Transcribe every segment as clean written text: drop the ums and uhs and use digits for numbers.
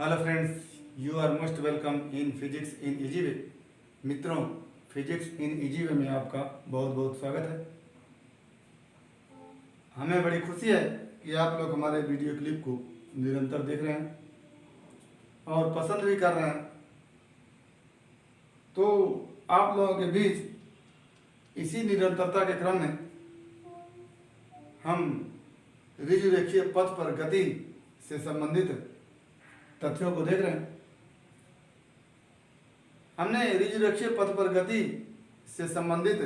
Hello friends, you are most welcome in physics in easy way. मित्रों, physics in easy वे में आपका बहुत बहुत स्वागत है। हमें बड़ी खुशी है कि आप लोग हमारे वीडियो क्लिप को निरंतर देख रहे हैं और पसंद भी कर रहे हैं। तो आप लोगों के बीच इसी निरंतरता के क्रम में हम ऋजुरेखीय पथ पर गति से संबंधित तथ्यों को देख रहे हैं। हमने ऋजुरेखीय पथ पर गति से संबंधित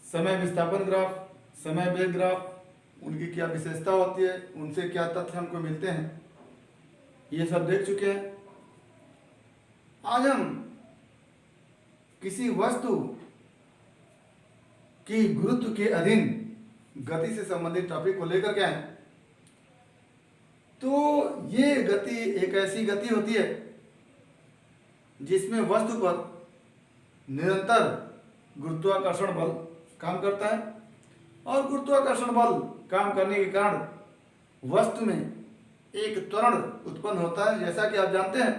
समय विस्थापन ग्राफ, समय वेग ग्राफ, उनकी क्या विशेषता होती है, उनसे क्या तथ्य हमको मिलते हैं, ये सब देख चुके हैं। आज हम किसी वस्तु की गुरुत्व के अधीन गति से संबंधित टॉपिक को लेकर के आए। तो ये गति एक ऐसी गति होती है जिसमें वस्तु पर निरंतर गुरुत्वाकर्षण बल काम करता है और गुरुत्वाकर्षण बल काम करने के कारण वस्तु में एक त्वरण उत्पन्न होता है। जैसा कि आप जानते हैं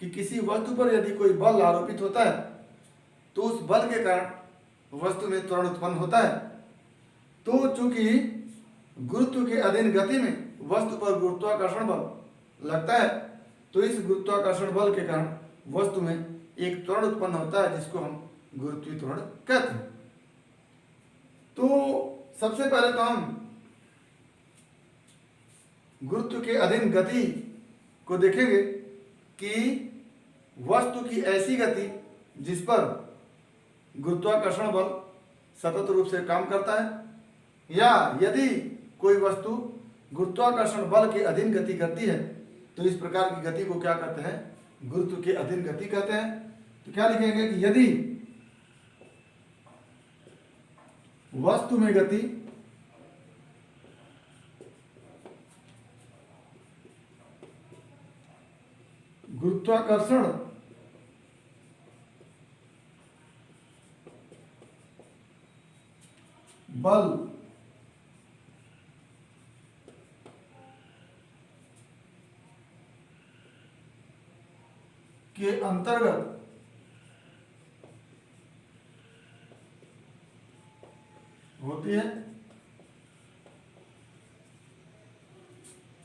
कि किसी वस्तु पर यदि कोई बल आरोपित होता है तो उस बल के कारण वस्तु में त्वरण उत्पन्न होता है। तो चूंकि गुरुत्व के अधीन गति में वस्तु पर गुरुत्वाकर्षण बल लगता है, तो इस गुरुत्वाकर्षण बल के कारण वस्तु में एक त्वरण उत्पन्न होता है जिसको हम गुरुत्वीय त्वरण कहते हैं। तो सबसे पहले तो हम गुरुत्व के अधीन गति को देखेंगे कि वस्तु की ऐसी गति जिस पर गुरुत्वाकर्षण बल सतत रूप से काम करता है, या यदि कोई वस्तु गुरुत्वाकर्षण बल के अधीन गति करती है तो इस प्रकार की गति को क्या कहते हैं? गुरुत्व के अधीन गति कहते हैं। तो क्या लिखेंगे कि यदि वस्तु में गति गुरुत्वाकर्षण बल के अंतर्गत होती है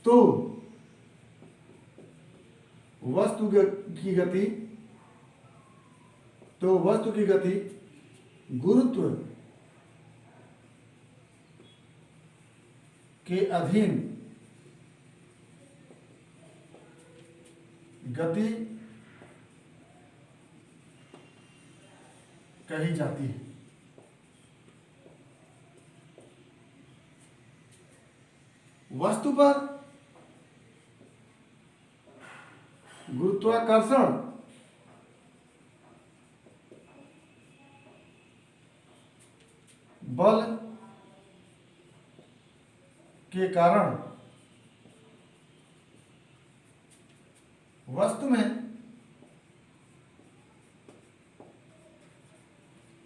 तो वस्तु की गति गुरुत्व के अधीन गति कही जाती है। वस्तु पर गुरुत्वाकर्षण बल के कारण वस्तु में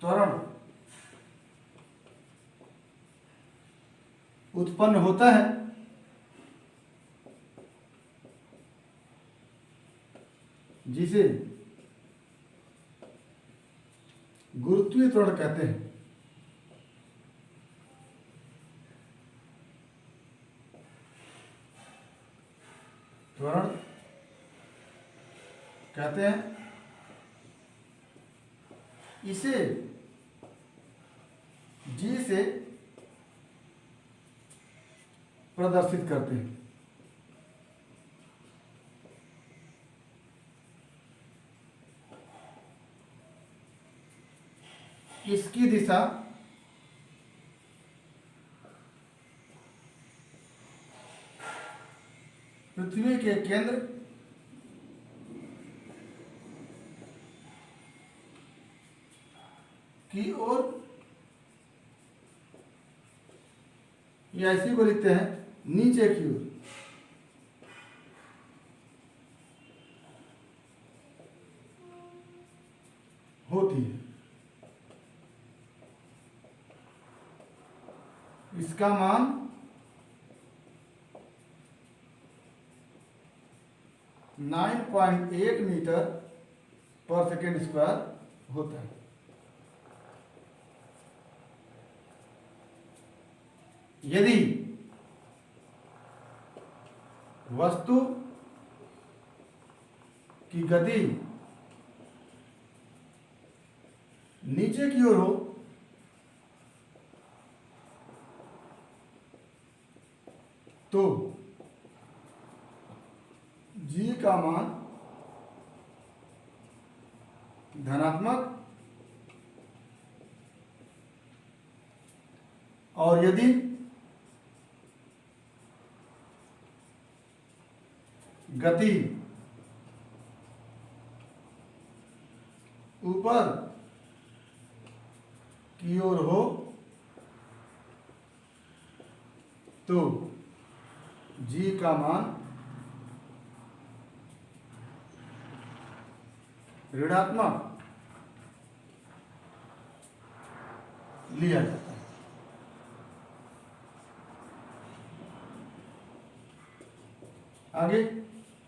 त्वरण उत्पन्न होता है जिसे गुरुत्वीय त्वरण कहते हैं। त्वरण कहते हैं इसे G से प्रदर्शित करते हैं। इसकी दिशा पृथ्वी के केंद्र की ओर, या इसी को लिखते हैं नीचे की ओर होती है। इसका मान 9.8 मीटर पर सेकेंड स्क्वायर होता है। यदि वस्तु की गति नीचे की ओर हो तो g का मान धनात्मक और यदि गति ऊपर की ओर हो तो g का मान ऋणात्मक लिया जाता है। आगे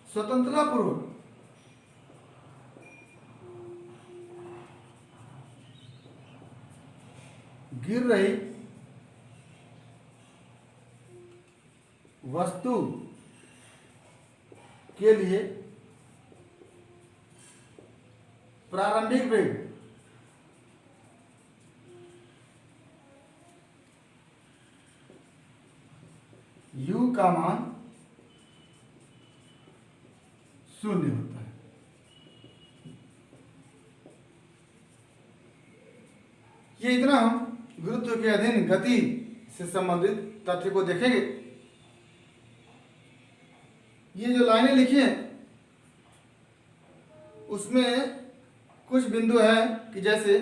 स्वतंत्रता पूर्वक गिर रही वस्तु के लिए प्रारंभिक वेग u का मान 0 होता है। ये इतना हम गुरुत्व के अधीन गति से संबंधित तथ्य को देखेंगे। ये जो लाइनें लिखी हैं उसमें कुछ बिंदु है कि जैसे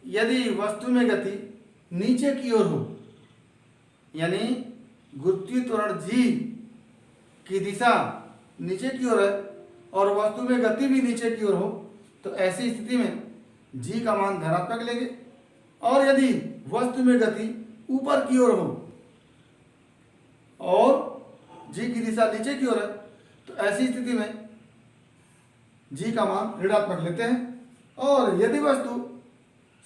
यदि वस्तु में गति नीचे की ओर हो, यानी गुरुत्वीय त्वरण g की दिशा नीचे की ओर है और वस्तु में गति भी नीचे की ओर हो, तो ऐसी स्थिति में g का मान धनात्मक लेंगे। और यदि वस्तु में गति ऊपर की ओर हो और g की दिशा नीचे की ओर है, तो ऐसी स्थिति में g का मान ऋणात्मक लेते हैं। और यदि वस्तु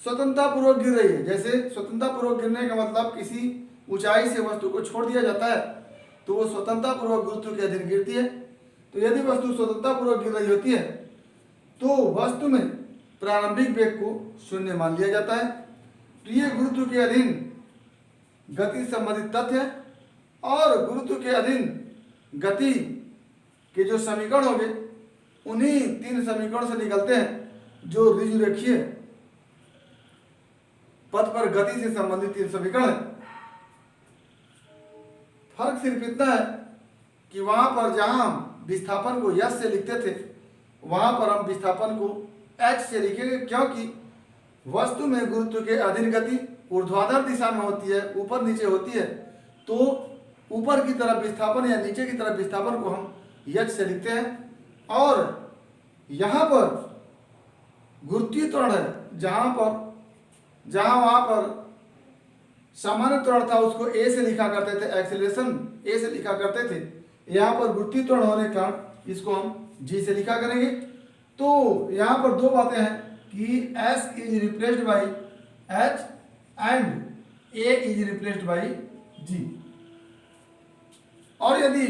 स्वतंत्रता पूर्वक गिर रही है, जैसे स्वतंत्रता पूर्वक गिरने का मतलब किसी ऊंचाई से वस्तु को छोड़ दिया जाता है तो वो स्वतंत्रता पूर्वक गुरुत्व के अधीन गिरती है। तो यदि वस्तु स्वतंत्रता पूर्वक गिर रही होती है तो वस्तु में प्रारंभिक वेग को 0 मान लिया जाता है। तो ये गुरुत्व के अधीन गति संबंधित तथ्य है। और गुरुत्व के अधीन गति के जो समीकरण होंगे उन्हीं 3 समीकरण से निकलते हैं जो ऋजुरेखीय पथ पर गति से संबंधित 3 समीकरण है। फर्क सिर्फ इतना है कि वहां पर जहां हम विस्थापन को यश से लिखते थे वहां पर हम विस्थापन को एच से लिखेंगे, क्योंकि वस्तु में गुरुत्व के अधीन गति ऊर्ध्वाधर दिशा में होती है, ऊपर नीचे होती है। तो ऊपर की तरफ विस्थापन या नीचे की तरफ विस्थापन को हम यच से लिखते हैं। और यहाँ पर गुरुत्वीय त्वरण है, जहाँ वहाँ पर सामान्य त्वरण था उसको ए से लिखा करते थे, एक्सेलरेशन ए से लिखा करते थे। यहाँ पर गुरुत्वीय त्वरण होने के कारण इसको हम जी से लिखा करेंगे। तो यहाँ पर 2 बातें हैं कि S is replaced by H and A is replaced by G. और यदि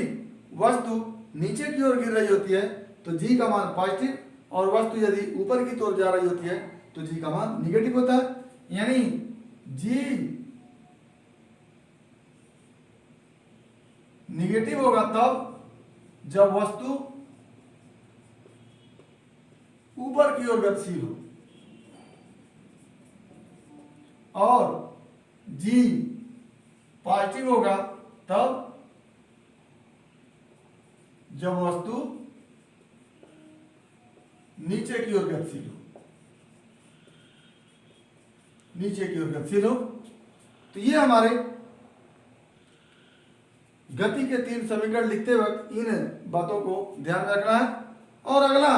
वस्तु नीचे की ओर गिर रही होती है तो जी का मान पॉजिटिव, और वस्तु यदि ऊपर की ओर जा रही होती है तो जी का मान निगेटिव होता है। यानी जी निगेटिव होगा तब जब वस्तु ऊपर की ओर गतिशील हो, और जी पॉजिटिव होगा तब जब वस्तु नीचे की ओर गतिशील हो, नीचे की ओर गतिशील हो। तो ये हमारे गति के 3 समीकरण लिखते वक्त इन बातों को ध्यान में रखना है। और अगला,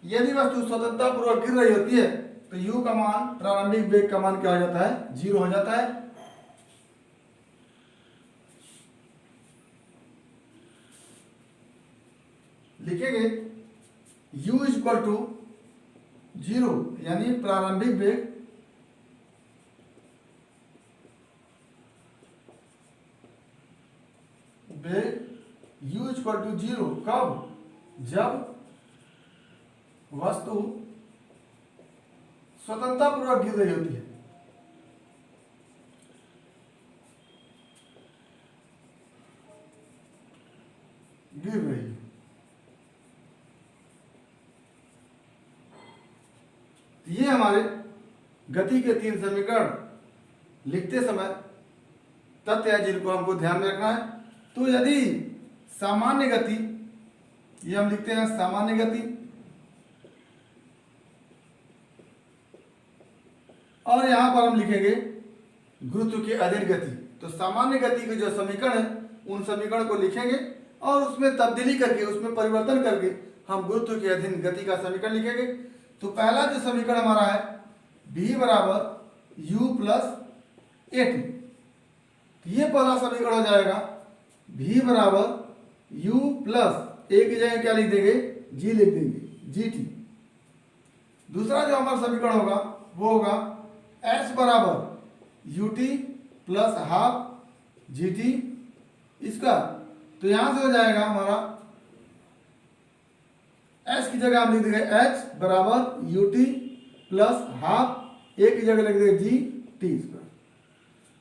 यदि वस्तु स्वतंत्रता पूर्वक गिर रही होती है तो u का मान, प्रारंभिक वेग का मान क्या हो जाता है, 0 हो जाता है। लिखेंगे u इक्वल टू 0 यानी प्रारंभिक वेग u इक्वल टू 0 कब? जब वस्तु स्वतंत्रता पूर्वक गिर रही होती है। गिर रही है। ये हमारे गति के 3 समीकरण लिखते समय तथ्य है जिनको हमको ध्यान में रखना है। तो यदि सामान्य गति, ये हम लिखते हैं सामान्य गति, और यहां पर हम लिखेंगे गुरुत्व के अधीन गति। तो सामान्य गति के जो समीकरण है उन समीकरण को लिखेंगे और उसमें तब्दीली करके, उसमें परिवर्तन करके हम गुरुत्व के अधीन गति का समीकरण लिखेंगे। तो पहला जो समीकरण हमारा है v बराबर u प्लस at, ये पहला समीकरण हो जाएगा v बराबर u प्लस a की जगह क्या लिख देंगे? g लिख देंगे, gt। दूसरा जो हमारा समीकरण होगा वो होगा s बराबर ut प्लस हाफ gt इसका। तो यहां से हो जाएगा हमारा s की जगह हम लिख देंगे h बराबर ut प्लस हाफ, a की जगह लिख देंगे g t स्क्वायर।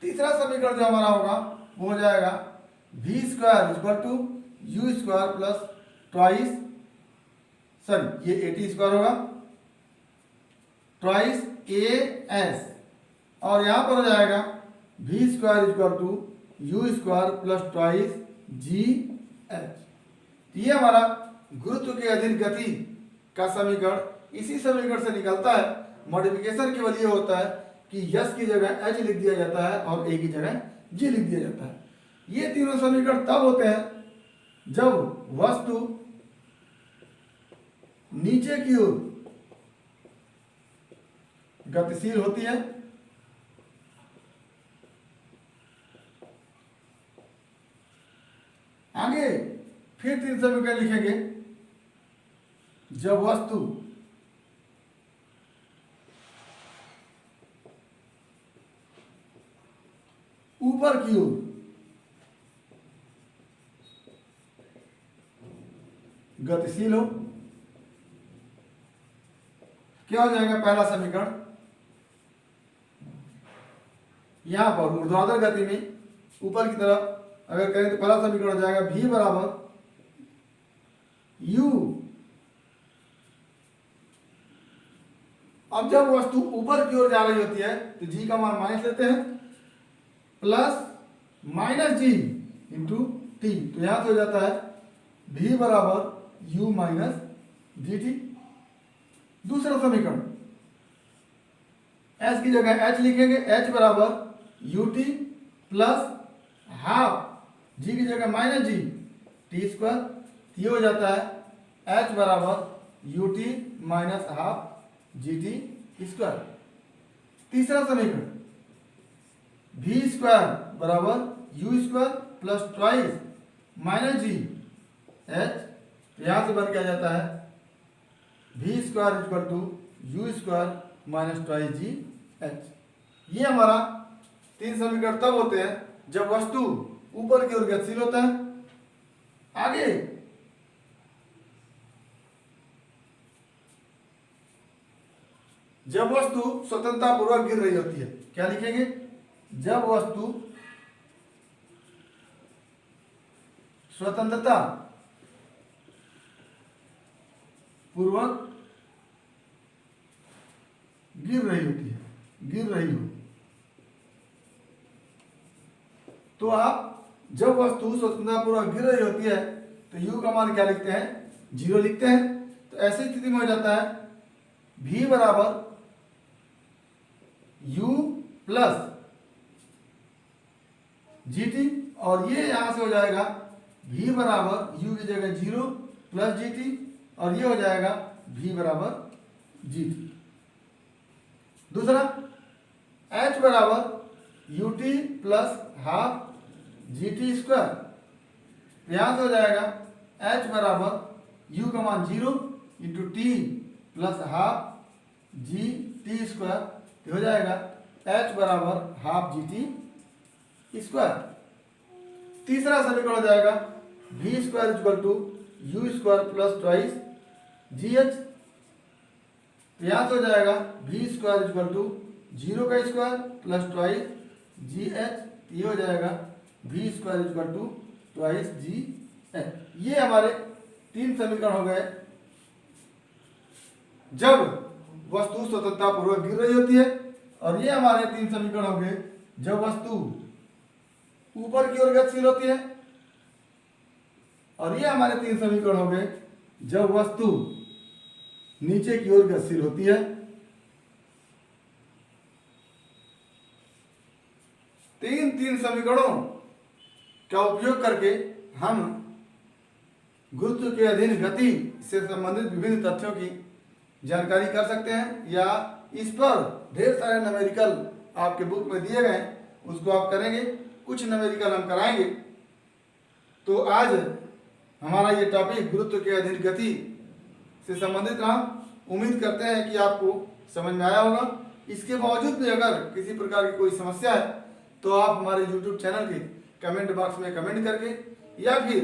तीसरा समीकरण जो हमारा होगा वो हो जाएगा v square equal to u square plus twice, sorry ये at स्क्वायर होगा, ट्वाइस as, और यहां पर हो जाएगा v square equal to u square plus twice g h। ये हमारा गुरुत्व के अधीन गति का समीकरण इसी समीकरण से निकलता है। मॉडिफिकेशन केवल ये होता है कि यस की जगह एच लिख दिया जाता है और ए की जगह जी लिख दिया जाता है। ये तीनों समीकरण तब होते हैं जब वस्तु नीचे की ओर गतिशील होती है, आगे फिर 3 समीकरण लिखेंगे जब वस्तु ऊपर की ओर गतिशील हो। क्या हो जाएगा पहला समीकरण? यहां पर ऊर्ध्वाधर गति में ऊपर की तरफ अगर करें तो पहला समीकरण हो जाएगा v बराबर u। अब जब वस्तु ऊपर की ओर जा रही होती है तो g का मान माइनस लेते हैं, प्लस माइनस जी इंटू टी। तो यहां से हो जाता है v बराबर u माइनस जी टी। दूसरा समीकरण s की जगह h लिखेंगे, h बराबर u T plus half, g की जगह माइनस जी टी स्क्वायर। ये हो जाता है h बराबर u t minus half g t square. तीसरा समीकरण v स्क्वायर बराबर u square plus twice minus g h. यहां से बन के आ जाता है v square equal to u square minus twice g h. ये हमारा 3 समीकरण तब होते हैं जब वस्तु ऊपर की ओर गतिशील होता है। आगे जब वस्तु स्वतंत्रता पूर्वक गिर रही होती है, क्या लिखेंगे? जब वस्तु स्वतंत्रता पूर्वक गिर रही होती है, गिर रही हो, तो आप जब वस्तु स्वतंत्रता पूर्वक गिर रही होती है तो u का मान क्या लिखते हैं? 0 लिखते हैं। तो ऐसी स्थिति में हो जाता है v बराबर u प्लस जी टी, और ये यहां से हो जाएगा v बराबर u की जगह 0 प्लस जी टी, और ये हो जाएगा v बराबर जी टी। दूसरा h बराबर u T plus half g t square. यहां से हो जाएगा h बराबर u का मान 0 into T plus half g t square हो जाएगा h बराबर हाफ जी टी स्क्वायर। तीसरा समीकरण हो जाएगा v square equal to u square plus twice g h. यहाँ से हो जाएगा v स्क्वायर इक्वल टू 0 का square plus twice g h. ये हो जाएगा v square equal to twice g h. ये हमारे 3 समीकरण हो गए जब वस्तु स्वतंत्रता पूर्वक गिर रही होती है, और ये हमारे 3 समीकरण हो गए जब वस्तु ऊपर की ओर गतिशील होती है, और ये हमारे 3 समीकरण हो गए जब वस्तु नीचे की ओर गतिशील होती है। तीन समीकरणों का उपयोग करके हम गुरुत्व के अधीन गति से संबंधित विभिन्न तथ्यों की जानकारी कर सकते हैं, या इस पर ढेर सारे न्यूमेरिकल आपके बुक में दिए गए उसको आप करेंगे, कुछ न्यूमेरिकल हम कराएंगे। तो आज हमारा ये टॉपिक गुरुत्व के अधीन गति से संबंधित रहा। उम्मीद करते हैं कि आपको समझ में आया होगा। इसके बावजूद भी अगर किसी प्रकार की कोई समस्या है तो आप हमारे YouTube चैनल के कमेंट बॉक्स में कमेंट करके या फिर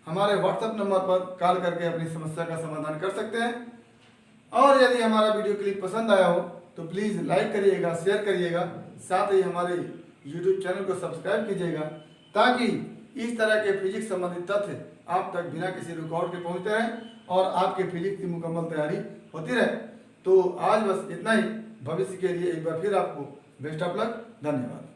हमारे WhatsApp नंबर पर कॉल करके अपनी समस्या का समाधान कर सकते हैं। और यदि हमारा वीडियो क्लिप पसंद आया हो तो प्लीज़ लाइक करिएगा, शेयर करिएगा, साथ ही हमारे YouTube चैनल को सब्सक्राइब कीजिएगा, ताकि इस तरह के फिजिक्स संबंधित तथ्य आप तक बिना किसी रुकावट के पहुंचते रहें और आपके फिजिक्स की मुकम्मल तैयारी होती रहे। तो आज बस इतना ही। भविष्य के लिए एक बार फिर आपको बेस्ट ऑफ लक। धन्यवाद।